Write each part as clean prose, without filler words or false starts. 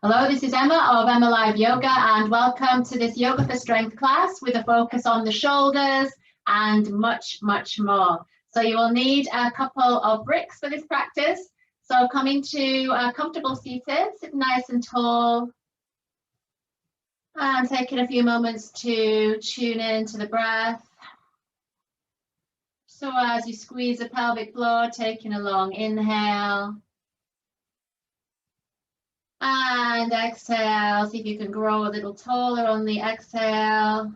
Hello, this is Emma of EmmaLiveYoga, and welcome to this Yoga for Strength class with a focus on the shoulders and much, much more. So you will need a couple of bricks for this practice. So come into a comfortable seated, sit nice and tall, and taking a few moments to tune in to the breath. So as you squeeze the pelvic floor, taking a long inhale. And exhale, see if you can grow a little taller on the exhale.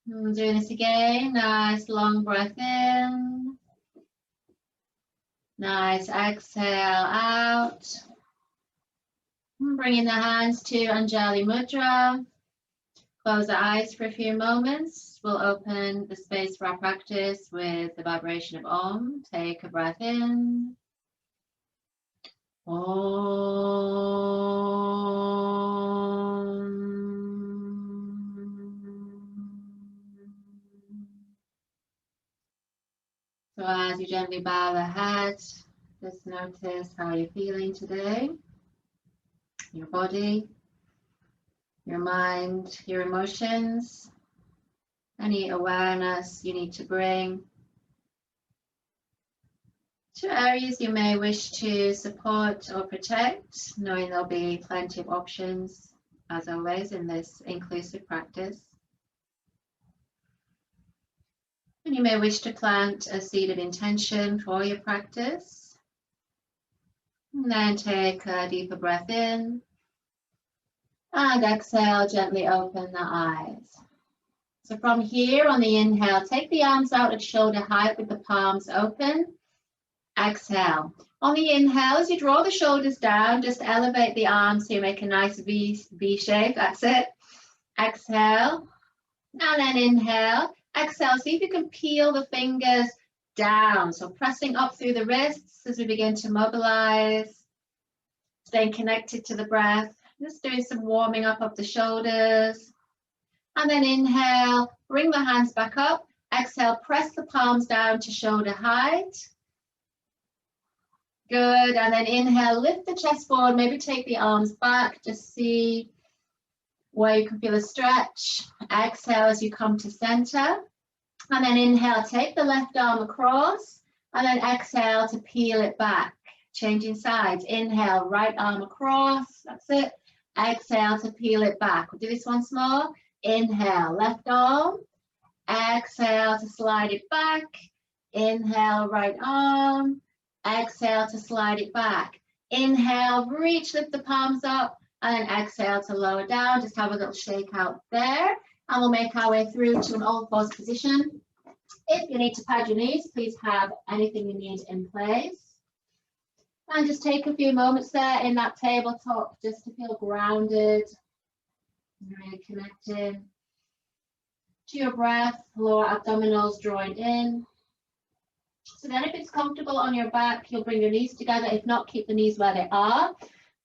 And doing this again, nice long breath in. Nice exhale out. And bringing the hands to Anjali Mudra. Close the eyes for a few moments. We'll open the space for our practice with the vibration of Om. Take a breath in. Om. So as you gently bow the head, just notice how you're feeling today. Your body, your mind, your emotions, any awareness you need to bring to areas you may wish to support or protect, knowing there'll be plenty of options, as always, in this inclusive practice. And you may wish to plant a seed of intention for your practice. And then take a deeper breath in. And exhale, gently open the eyes. So from here on the inhale, take the arms out at shoulder height with the palms open. Exhale. On the inhale, as you draw the shoulders down, just elevate the arms so you make a nice V shape. That's it. Exhale. And then inhale. Exhale. See if you can peel the fingers down. So pressing up through the wrists as we begin to mobilize. Staying connected to the breath. Just doing some warming up of the shoulders. And then inhale. Bring the hands back up. Exhale. Press the palms down to shoulder height. Good, and then inhale, lift the chest forward, maybe take the arms back, just see where you can feel a stretch. Exhale as you come to center, and then inhale, take the left arm across, and then exhale to peel it back, changing sides. Inhale, right arm across, that's it. Exhale to peel it back. We'll do this once more. Inhale, left arm. Exhale to slide it back. Inhale, right arm. Exhale to slide it back. Inhale, reach, lift the palms up, and then exhale to lower down. Just have a little shake out there, and we'll make our way through to an all fours position. If you need to pad your knees, please have anything you need in place. And just take a few moments there in that tabletop just to feel grounded, really connecting to your breath, lower abdominals drawing in. So then if it's comfortable on your back, you'll bring your knees together. If not, keep the knees where they are.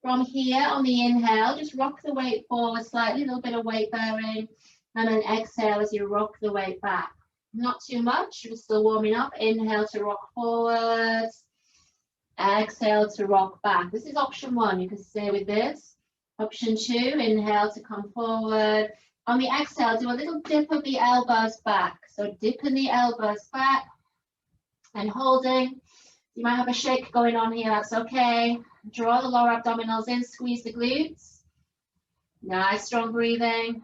From here on the inhale, just rock the weight forward slightly, a little bit of weight bearing, and then exhale as you rock the weight back. Not too much, you're still warming up. Inhale to rock forwards, exhale to rock back. This is option one, you can stay with this. Option two, inhale to come forward. On the exhale, do a little dip of the elbows back. So dipping the elbows back. And holding. You might have a shake going on here, that's okay. Draw the lower abdominals in, squeeze the glutes. Nice strong breathing.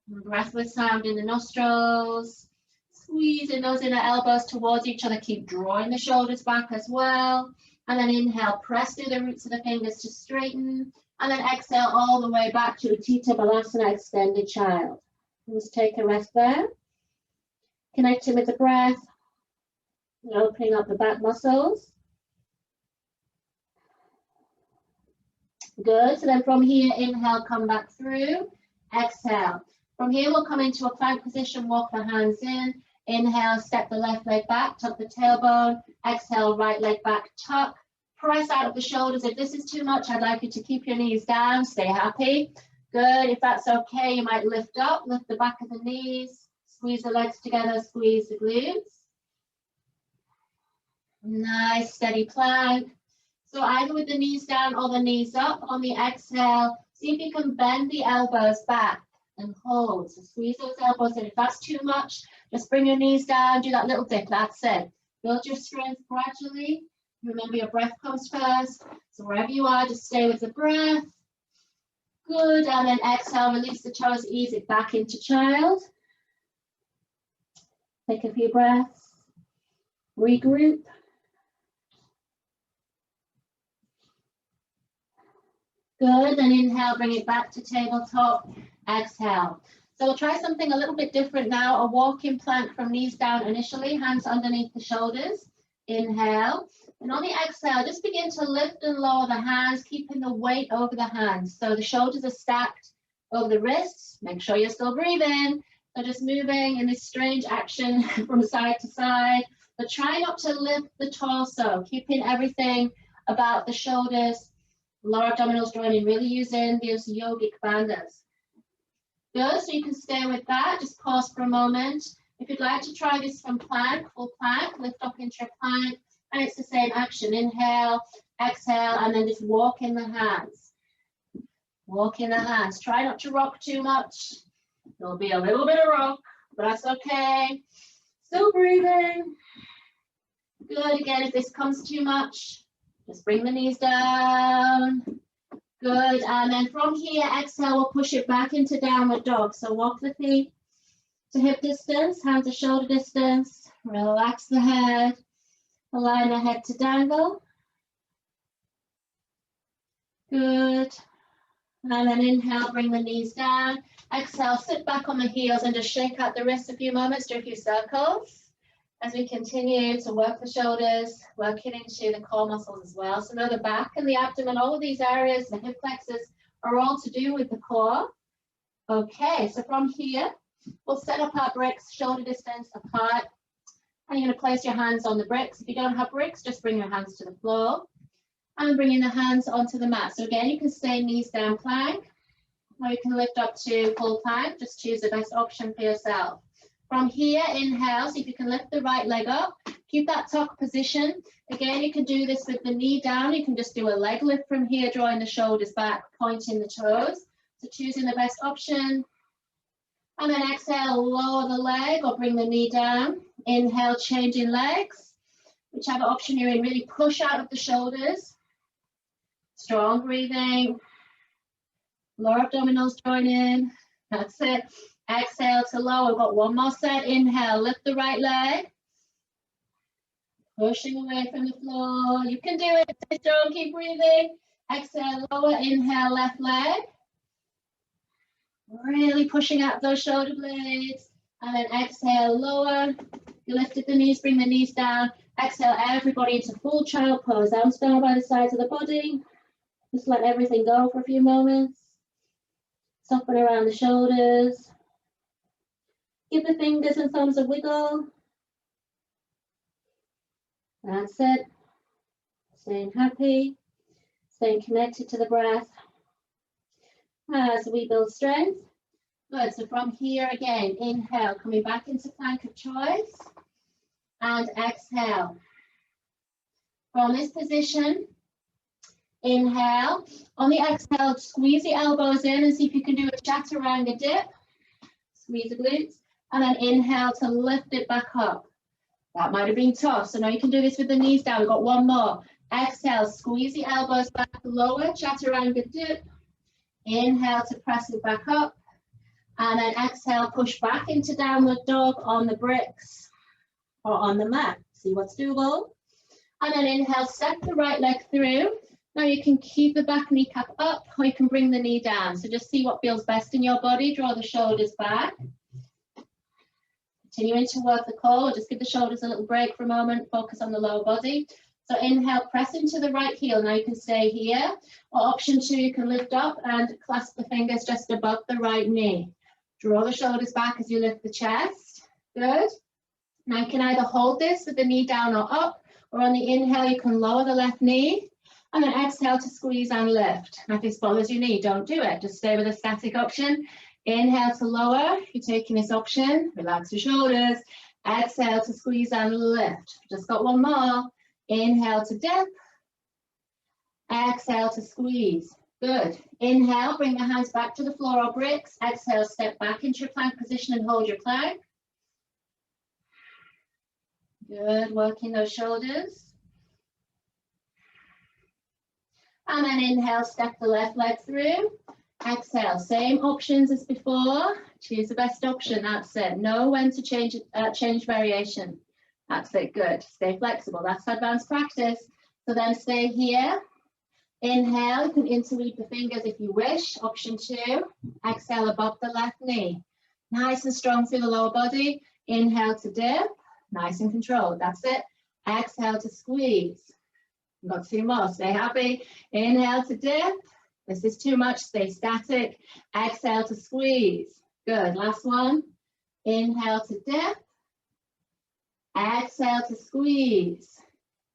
Breathless sound in the nostrils. Squeezing those inner elbows towards each other. Keep drawing the shoulders back as well. And then inhale, press through the roots of the fingers to straighten. And then exhale all the way back to Uttita Balasana, extended child. Let's take a rest there. Connecting with the breath. Opening up the back muscles. Good. So then from here, inhale, come back through. Exhale. From here, we'll come into a plank position, walk the hands in. Inhale, step the left leg back, tuck the tailbone. Exhale, right leg back, tuck. Press out of the shoulders. If this is too much, I'd like you to keep your knees down. Stay happy. Good. If that's okay, you might lift up, lift the back of the knees. Squeeze the legs together, squeeze the glutes. Nice steady plank. So either with the knees down or the knees up. On the exhale, see if you can bend the elbows back and hold. So squeeze those elbows in. If that's too much, just bring your knees down, do that little dip. That's it. Build your strength gradually. Remember your breath comes first. So wherever you are, just stay with the breath. Good. And then exhale, release the toes, ease it back into child. Take a few breaths. Regroup. Good, and inhale, bring it back to tabletop, exhale. So we'll try something a little bit different now, a walking plank from knees down initially, hands underneath the shoulders, inhale. And on the exhale, just begin to lift and lower the hands, keeping the weight over the hands. So the shoulders are stacked over the wrists, make sure you're still breathing. So just moving in this strange action from side to side, but try not to lift the torso, keeping everything about the shoulders, lower abdominals joining, really using these yogic bandhas. Good, so you can stay with that. Just pause for a moment. If you'd like to try this from plank, full plank, lift up into a plank, and it's the same action. Inhale, exhale, and then just walk in the hands. Walk in the hands. Try not to rock too much. There'll be a little bit of rock, but that's okay. Still breathing. Good, again, if this comes too much, just bring the knees down. Good, and then from here, exhale, we'll push it back into downward dog. So walk the feet to hip distance, hands to shoulder distance. Relax the head, align the head to dangle. Good, and then inhale, bring the knees down. Exhale, sit back on the heels and just shake out the wrists a few moments, do a few circles. As we continue to work the shoulders, working into the core muscles as well. So know the back and the abdomen, all of these areas, the hip flexors, are all to do with the core. Okay, so from here, we'll set up our bricks, shoulder distance apart. And you're going to place your hands on the bricks. If you don't have bricks, just bring your hands to the floor. And bringing the hands onto the mat. So again, you can stay knees down plank, or you can lift up to full plank. Just choose the best option for yourself. From here, inhale, see if you can lift the right leg up. Keep that tuck position. Again, you can do this with the knee down. You can just do a leg lift from here, drawing the shoulders back, pointing the toes. So choosing the best option. And then exhale, lower the leg or bring the knee down. Inhale, changing legs. Whichever option you're in, really push out of the shoulders. Strong breathing. Lower abdominals join in. That's it. Exhale to lower. We've got one more set. Inhale, lift the right leg. Pushing away from the floor. You can do it. Stay strong, keep breathing. Exhale, lower. Inhale, left leg. Really pushing out those shoulder blades. And then exhale, lower. You lifted the knees, bring the knees down. Exhale, everybody into full child pose. Arms down by the sides of the body. Just let everything go for a few moments. Soften around the shoulders. Give the fingers and thumbs a wiggle. That's it. Staying happy, staying connected to the breath as we build strength. Good, so from here again, inhale, coming back into plank of choice, and exhale. From this position, inhale. On the exhale, squeeze the elbows in and see if you can do a chaturanga dip. Squeeze the glutes. And then inhale to lift it back up. That might have been tough, so now you can do this with the knees down. We've got one more. Exhale, squeeze the elbows back, lower, chaturanga dip. Inhale to press it back up. And then exhale, push back into downward dog on the bricks or on the mat. See what's doable. And then inhale, step the right leg through. Now you can keep the back kneecap up or you can bring the knee down. So just see what feels best in your body. Draw the shoulders back. Continuing to work the core, just give the shoulders a little break for a moment, focus on the lower body. So inhale, press into the right heel. Now you can stay here. Or option 2, you can lift up and clasp the fingers just above the right knee. Draw the shoulders back as you lift the chest. Good. Now you can either hold this with the knee down or up, or on the inhale, you can lower the left knee. And then exhale to squeeze and lift. Now if this bothers your knee, don't do it. Just stay with a static option. Inhale to lower, if you're taking this option, relax your shoulders. Exhale to squeeze and lift. Just got one more. Inhale to dip. Exhale to squeeze. Good. Inhale, bring the hands back to the floor or bricks. Exhale, step back into your plank position and hold your plank. Good, working those shoulders. And then inhale, step the left leg through. Exhale, same options as before. Choose the best option, that's it. Know when to change variation. That's it, good. Stay flexible, that's advanced practice. So then stay here. Inhale, you can interweave the fingers if you wish. Option 2, exhale above the left knee. Nice and strong through the lower body. Inhale to dip, nice and controlled, that's it. Exhale to squeeze. Got 2 more, stay happy. Inhale to dip. This is too much, stay static. Exhale to squeeze. Good, last one. Inhale to dip. Exhale to squeeze.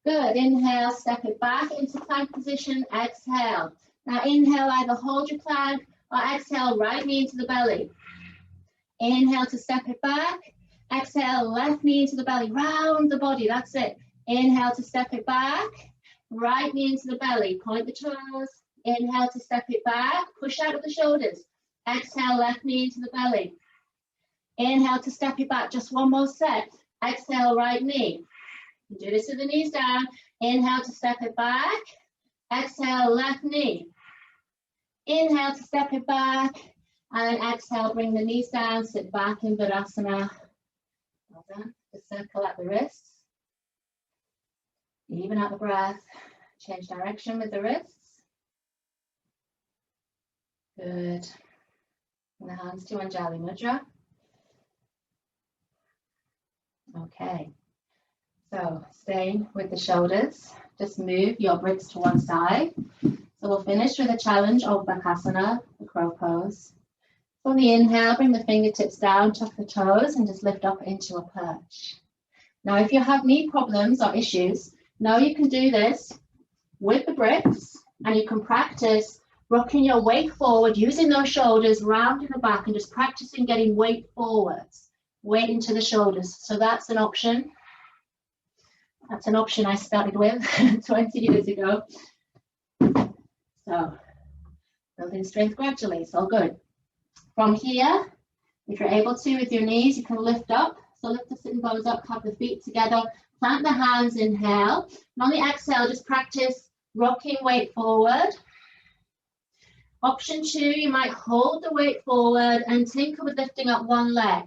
Good, inhale, step it back into plank position, exhale. Now inhale, either hold your plank or exhale, right knee into the belly. Inhale to step it back. Exhale, left knee into the belly, round the body, that's it. Inhale to step it back. Right knee into the belly, point the toes. Inhale to step it back, push out of the shoulders. Exhale, left knee into the belly. Inhale to step it back, just 1 more set. Exhale, right knee. Do this with the knees down. Inhale to step it back. Exhale, left knee. Inhale to step it back. And then exhale, bring the knees down, sit back in Bakasana. Well done. Just circle at the wrists. Even out the breath. Change direction with the wrists. Good. And the hands to Anjali Mudra. Okay. So staying with the shoulders, just move your bricks to one side. So we'll finish with a challenge of Bakasana, the crow pose. So on the inhale, bring the fingertips down, tuck the toes, and just lift up into a perch. Now, if you have knee problems or issues, now you can do this with the bricks, and you can practice rocking your weight forward, using those shoulders, rounding the back, and just practicing getting weight forwards, weight into the shoulders. So that's an option. That's an option I started with 20 years ago. So building strength gradually, it's all good. From here, if you're able to with your knees, you can lift up. So lift the sitting bones up, have the feet together, plant the hands, inhale. And on the exhale, just practice rocking weight forward. Option 2, you might hold the weight forward and tinker with lifting up one leg.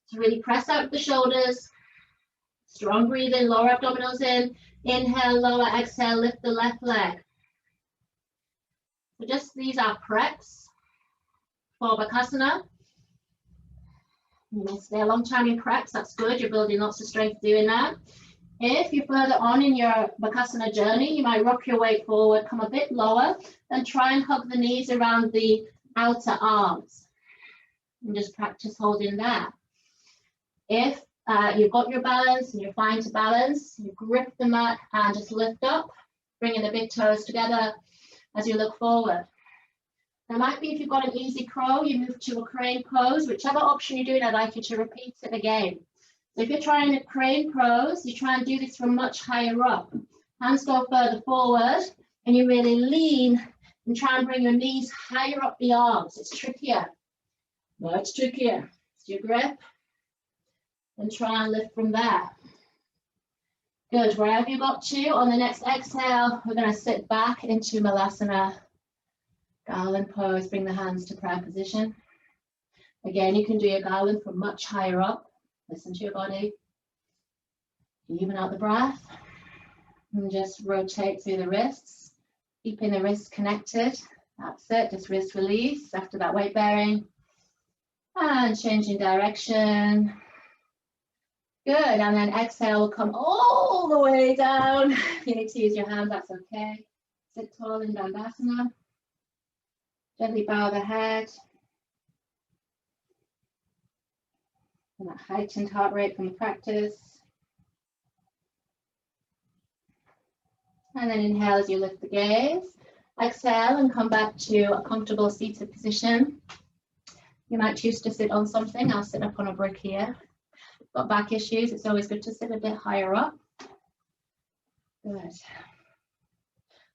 So really press out the shoulders. Strong breathing, lower abdominals in. Inhale, lower, exhale, lift the left leg. So just these are preps for Bakasana. You may stay a long time in preps, that's good. You're building lots of strength doing that. If you're further on in your Bakasana journey, you might rock your weight forward, come a bit lower, and try and hug the knees around the outer arms. And just practice holding that. If you've got your balance and you're fine to balance, you grip the mat and just lift up, bringing the big toes together as you look forward. There might be, if you've got an easy crow, you move to a crane pose. Whichever option you're doing, I'd like you to repeat it again. So if you're trying a crane pose, you try and do this from much higher up. Hands go further forward, and you really lean and try and bring your knees higher up the arms. It's trickier, much trickier. So you grip and try and lift from there. Good, wherever you got to, on the next exhale, we're going to sit back into Malasana, Garland pose, bring the hands to prayer position. Again, you can do your Garland from much higher up. Listen to your body. Even out the breath. And just rotate through the wrists, keeping the wrists connected. That's it, just wrist release after that weight bearing. And changing direction. Good, and then exhale will come all the way down. You need to use your hands, that's okay. Sit tall in Bakasana. Gently bow the head. And that heightened heart rate from the practice. And then inhale as you lift the gaze. Exhale and come back to a comfortable seated position. You might choose to sit on something. I'll sit up on a brick here. Got back issues, it's always good to sit a bit higher up. Good.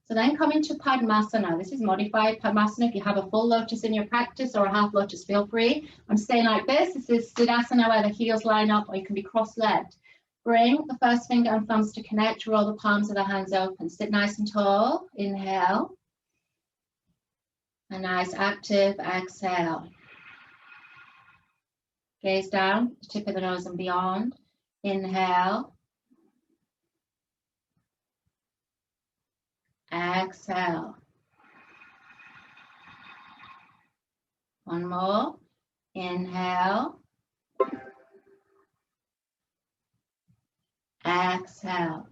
So then come into Padmasana. This is modified Padmasana. If you have a full lotus in your practice or a half lotus, feel free. I'm staying like this. This is Siddhasana where the heels line up, or you can be cross-legged. Bring the first finger and thumbs to connect. Roll the palms of the hands open. Sit nice and tall. Inhale. A nice active exhale. Gaze down, the tip of the nose and beyond. Inhale. Exhale. One more. Inhale. Exhale.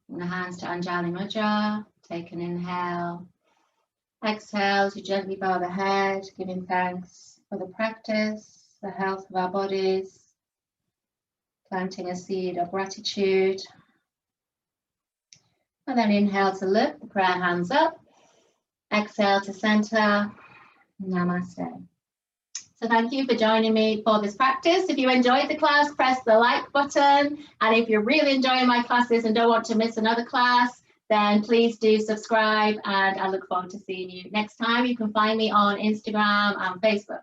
Bring the hands to Anjali Mudra. Take an inhale. Exhale as you gently bow the head, giving thanks for the practice, the health of our bodies, planting a seed of gratitude. And then inhale to lift the prayer hands up. Exhale to center. Namaste. So thank you for joining me for this practice. If you enjoyed the class, press the like button. And if you're really enjoying my classes and don't want to miss another class, then please do subscribe, and I look forward to seeing you next time. You can find me on Instagram and Facebook.